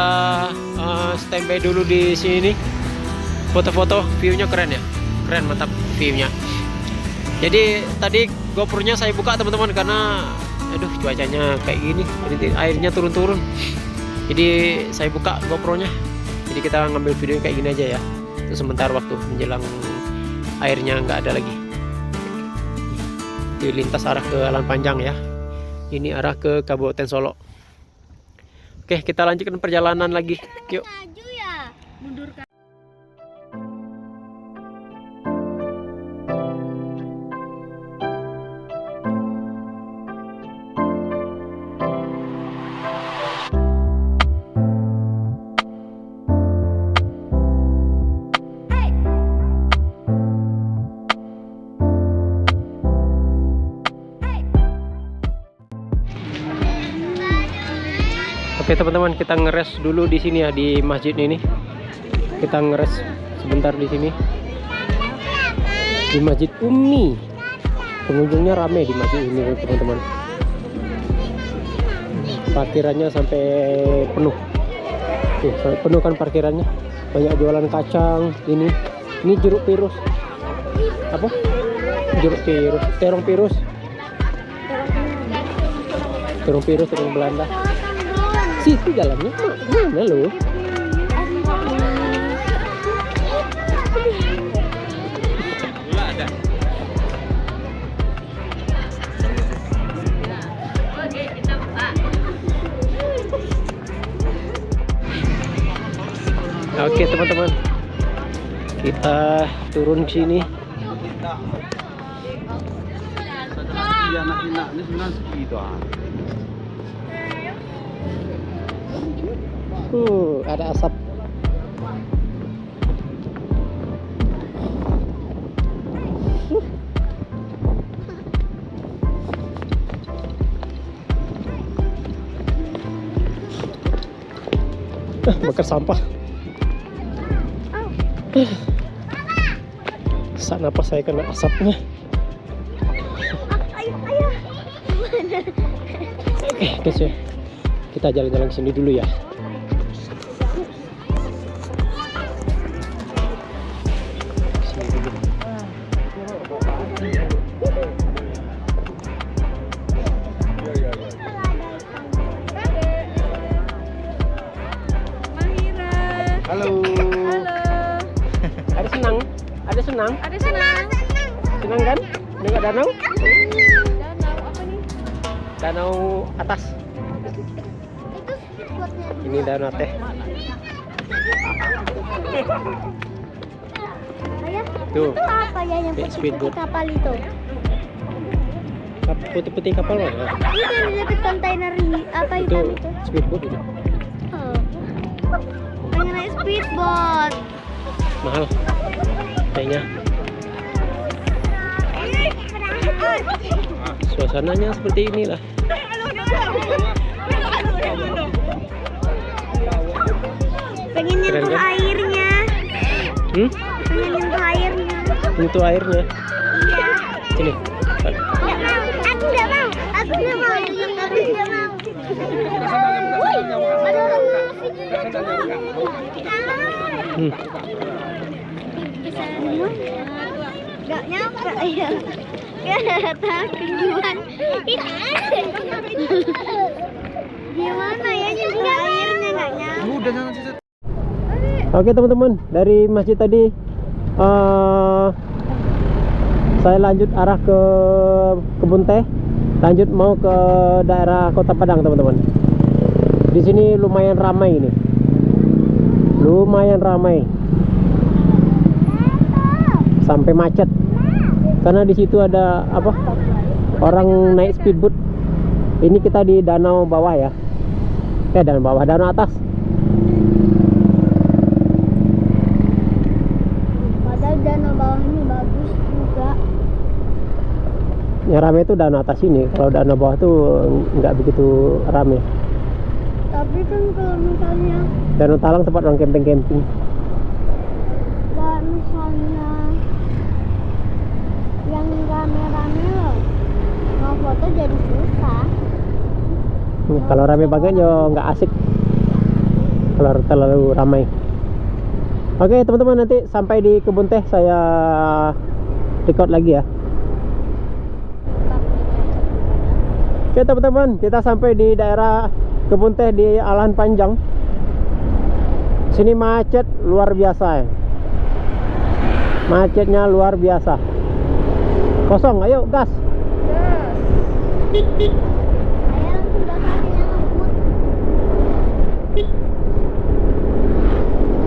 standby dulu di sini. Foto-foto, view-nya keren ya, keren, mantap view-nya. Jadi tadi GoPro-nya saya buka teman-teman karena aduh cuacanya kayak gini, jadi airnya turun-turun. Jadi saya buka GoPro-nya. Jadi kita ngambil video kayak gini aja ya. Itu sebentar waktu menjelang airnya nggak ada lagi. Di lintas arah ke Alan Panjang ya. Ini arah ke Kabupaten Solo. Oke, kita lanjutkan perjalanan lagi. Yuk. Maju ya. Mundur kan. Oke teman-teman, kita ngeres dulu di sini ya, di masjid ini. Kita ngeres sebentar di sini. Di Masjid Ummi. Pengunjungnya rame di masjid ini teman-teman. Parkirannya sampai penuh. Tuh, sampai penuh kan parkirannya. Banyak jualan kacang ini. Ini jeruk pirus. Apa? Jeruk pirus, terong pirus. Terong pirus, terong Belanda. Situ jalannya mana lo? Oke teman-teman, kita turun ke sini. Ada asap. Bakar sampah. Saat napas saya kena asapnya. Oke guys ya, kita jalan-jalan sini dulu ya. Halo. Ada senang? Ada senang? Ada senang. Senang kan? Dekat danau? Danau apa nih? Danau atas. Ini danau teh. Ayah, Tuh. itu apa ya yang Kayak putih-putih speedboat. kapal itu? Putih-putih kapal mana? Itu yang di dekat kontainer ini. Apa Itu hitam itu? speedboat itu. Oh. Pengen naik speedboat. Mahal kayaknya. Suasananya seperti inilah. Pengen Keren, nyentuh kan? airnya. Pengen nyentuh airnya. Untuk airnya. Iya. Sini. Nggak mau. Aku nggak mau. Aku nggak mau. Aku nggak mau. Ada orang nggak nyampe ya. Kata kejuan. Gimana ya nyentuh airnya nggak nyampe. Oke teman-teman, dari masjid tadi saya lanjut arah ke Kebun Teh, lanjut mau ke daerah Kota Padang teman-teman. Di sini lumayan ramai ini, lumayan ramai, sampai macet. Karena di situ ada apa? Orang naik speedboat. Ini kita di danau bawah ya, danau bawah, danau atas. Padahal danau bawah ini bagus juga. Yang rame itu danau atas ini. Kalau danau bawah tuh nggak begitu rame. Tapi kan kalau misalnya Danau Talang tempat orang camping-camping. misalnya yang rame-rame loh, mau foto jadi susah. Kalau rame banget ya nggak asik. Kalau terlalu ramai. Oke teman-teman, nanti sampai di Kebun Teh saya record lagi ya. Oke teman-teman, kita sampai di daerah Kebun Teh di Alahan Panjang. Sini macet luar biasa ya. Macetnya luar biasa. Kosong, ayo gas. Saya langsung bakatnya ngebut.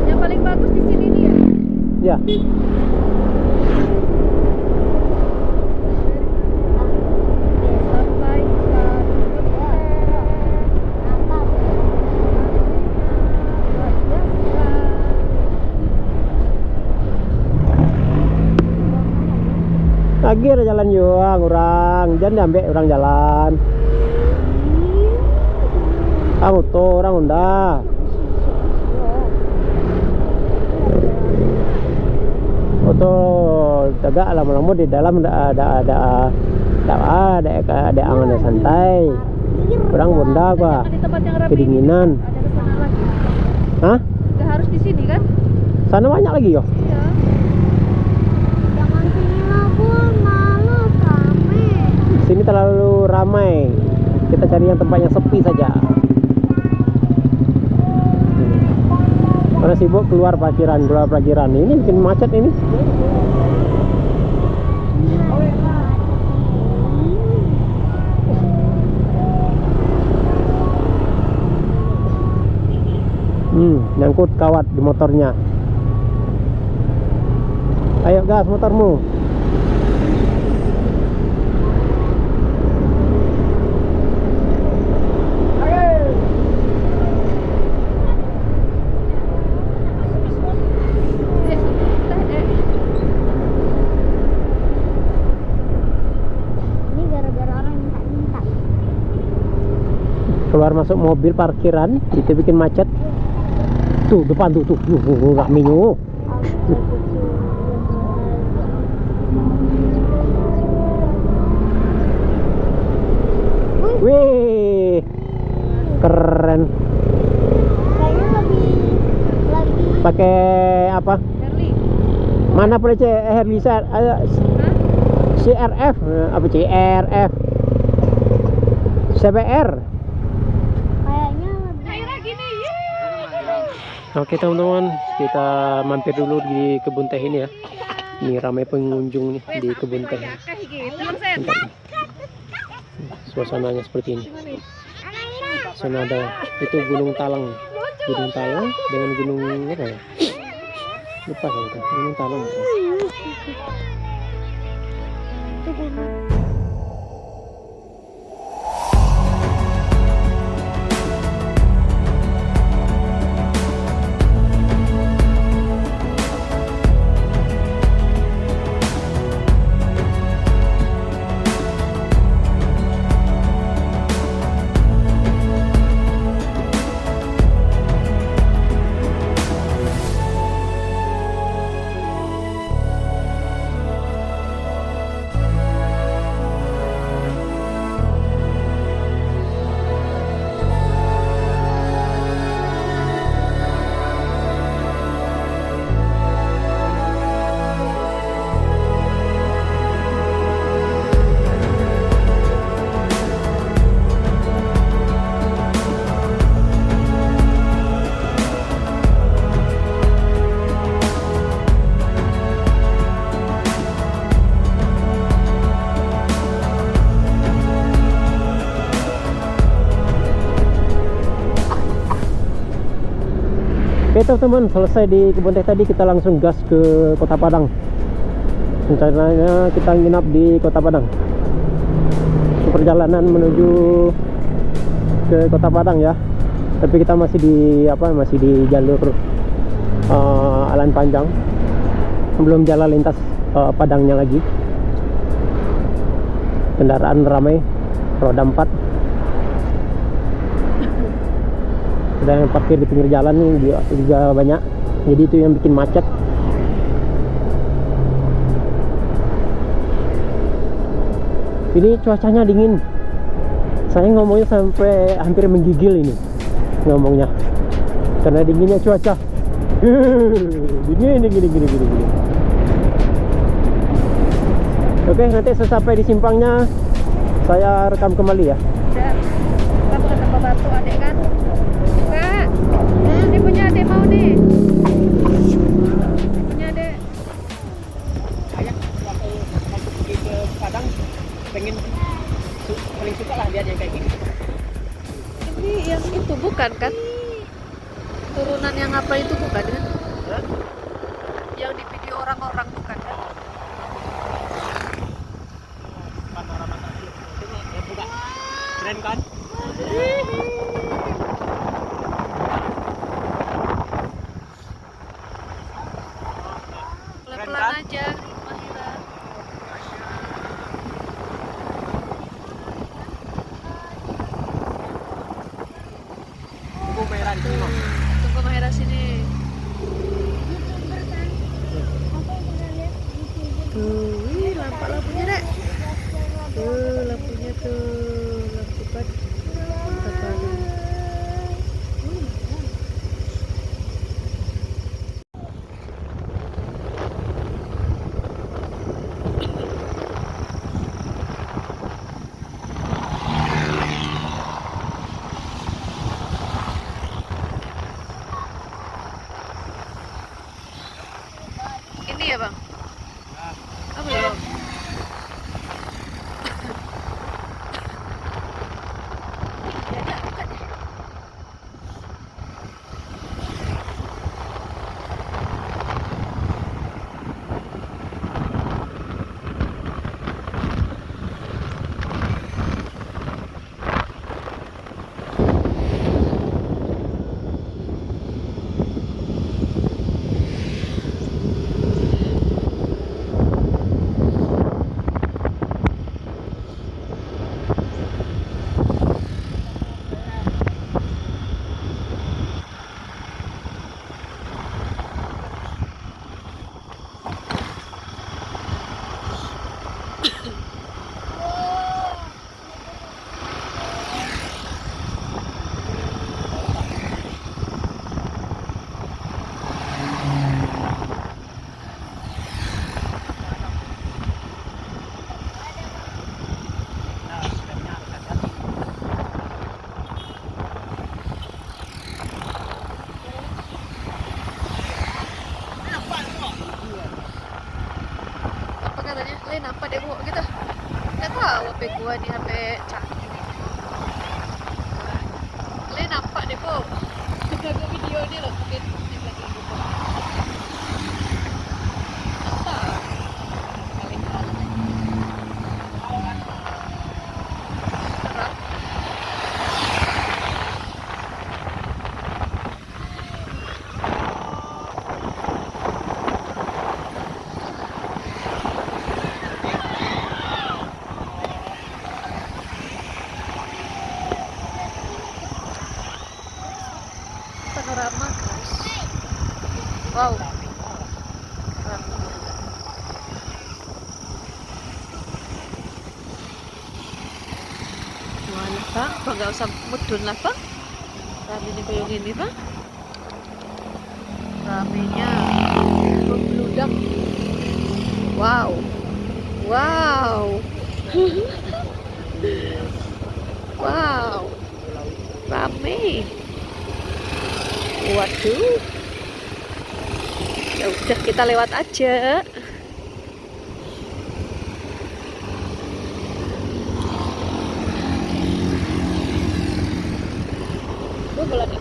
Yang paling bagus di sini nih ya. Ya. Sampai Lagi ada jalan juang orang, jangan ambek orang jalan. Kamu tuh orang udah. Tuh tegak lama-lama di dalam ada angan santai. Orang bunda gua di tempat yang rapi. kedinginan. Ada kesana lagi. Hah? Gak harus di sini kan? Sana banyak lagi yo. Iya. Jangan sini lah Bun, males rame. Sini terlalu ramai. Kita cari yang tempat yang sepi saja. Karena sibuk keluar parkiran. Ini bikin macet ini. Nyangkut kawat di motornya. Ayo gas motormu. Ini gara-gara orang minta-minta. Keluar masuk mobil parkiran itu bikin macet. Tuh depan tuh nggak minyu. Wih, keren. Kayaknya lagi Pakai apa? Harley. Mana boleh Harley CRF apa CRF CBR. kayaknya lebih Oke teman-teman, kita mampir dulu di Kebun Teh ini ya. Ini ramai pengunjung nih di Kebun Teh. Kayak gitu Bang Sen. Bentar nih. Suasananya seperti ini. Sana ada itu Gunung Talang dengan gunung apa ya? Lupa saya itu. Gunung Talang. Oke teman-teman, selesai di kebun teh tadi, kita langsung gas ke Kota Padang. Rencananya kita nginap di Kota Padang. Perjalanan menuju ke Kota Padang ya. Tapi kita masih di masih di jalur Alan Panjang. Belum jalan lintas Padangnya lagi. Kendaraan ramai, roda 4. Ada yang parkir di pinggir jalan juga banyak, jadi itu yang bikin macet. Ini cuacanya dingin, saya ngomongnya sampai hampir menggigil ini ngomongnya karena dinginnya cuaca. Dingin. Oke, nanti sesampai di simpangnya saya rekam kembali ya. Dan kita bukan tambah batu adek kan? Kak, ini punya adek mau nih. Punya adek. Ayah waktu mau pergi ke Padang pengen paling suka lah lihat yang kayak gini. Ini yang itu bukan kan? Turunan yang apa itu bukan kan? Hah? Yang di video orang-orang bukan kan? Panorama tadi itu ya buka. Keren kan? Pelan-pelan aja, Mahira. Tunggu merah di sini, Mam. Tunggu Mahira sini. Tuh, wih, lampunya dek. Tuh, lampunya tuh, lampu pad. Mantap banget. Ini ya bang? Apa ya bang? Apa katanya? Le, nampak deh gua gitu. Nggak tahu HP gua nih HP canggih. Le, nampak deh bu. Kita gua video ini loh, mungkin di belakang gua. Nampak. Terang. Panorama guys. Wow. Keren. Mana pak? Pak nggak usah mudun lah pak. Ramenya kayak gini pak. Ramenya membludak. Wow. Wow. Wow. Rame. Waduh. Ya udah kita lewat aja. Gue boleh nih.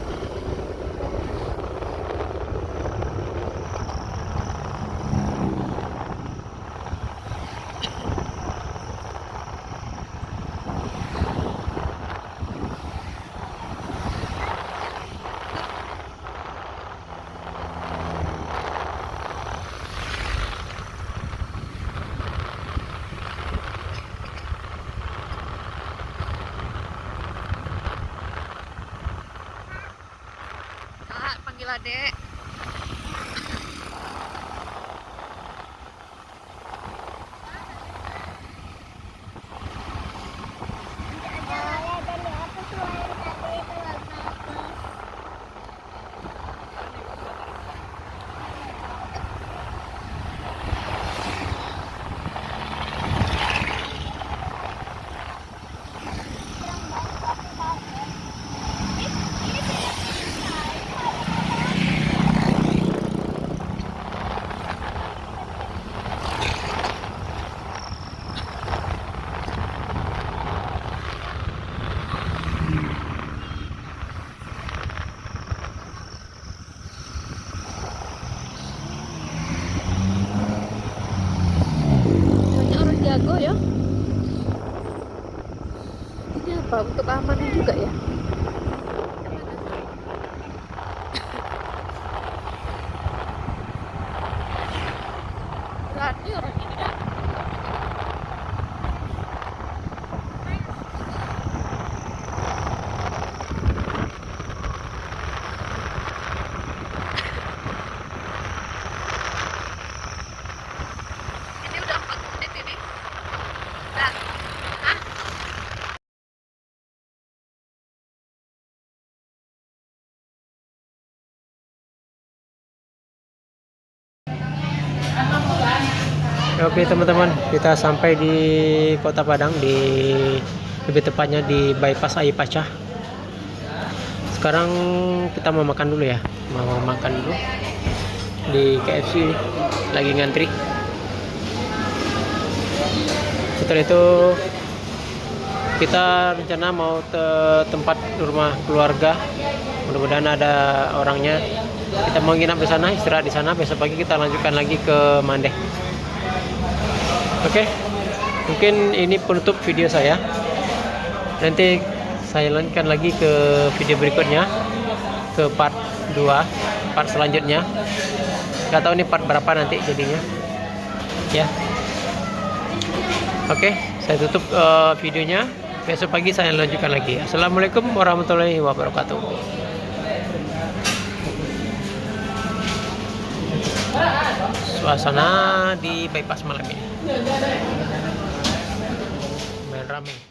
lah, Dek. Boleh dari apa suara tadi itu bagus. Banyak orang jago ya. Ini apa? Untuk keamanan juga ya? Berani orang ini ya. Ini udah 4 menit ini. Nah, ah, Oke teman-teman, kita sampai di Kota Padang, lebih tepatnya di bypass Aipacah. Sekarang kita mau makan dulu ya, mau makan dulu di KFC, lagi ngantri. Setelah itu kita rencana mau ke tempat rumah keluarga, mudah-mudahan ada orangnya. Kita mau nginap di sana, istirahat di sana, besok pagi kita lanjutkan lagi ke Mandeh. Oke, mungkin ini penutup video saya. Nanti saya lanjutkan lagi ke video berikutnya, ke part 2, part selanjutnya. Gak tahu ini part berapa nanti jadinya ya. Oke, saya tutup videonya. Besok pagi saya lanjutkan lagi. Assalamualaikum warahmatullahi wabarakatuh. Suasana di bypass malam ini main rame.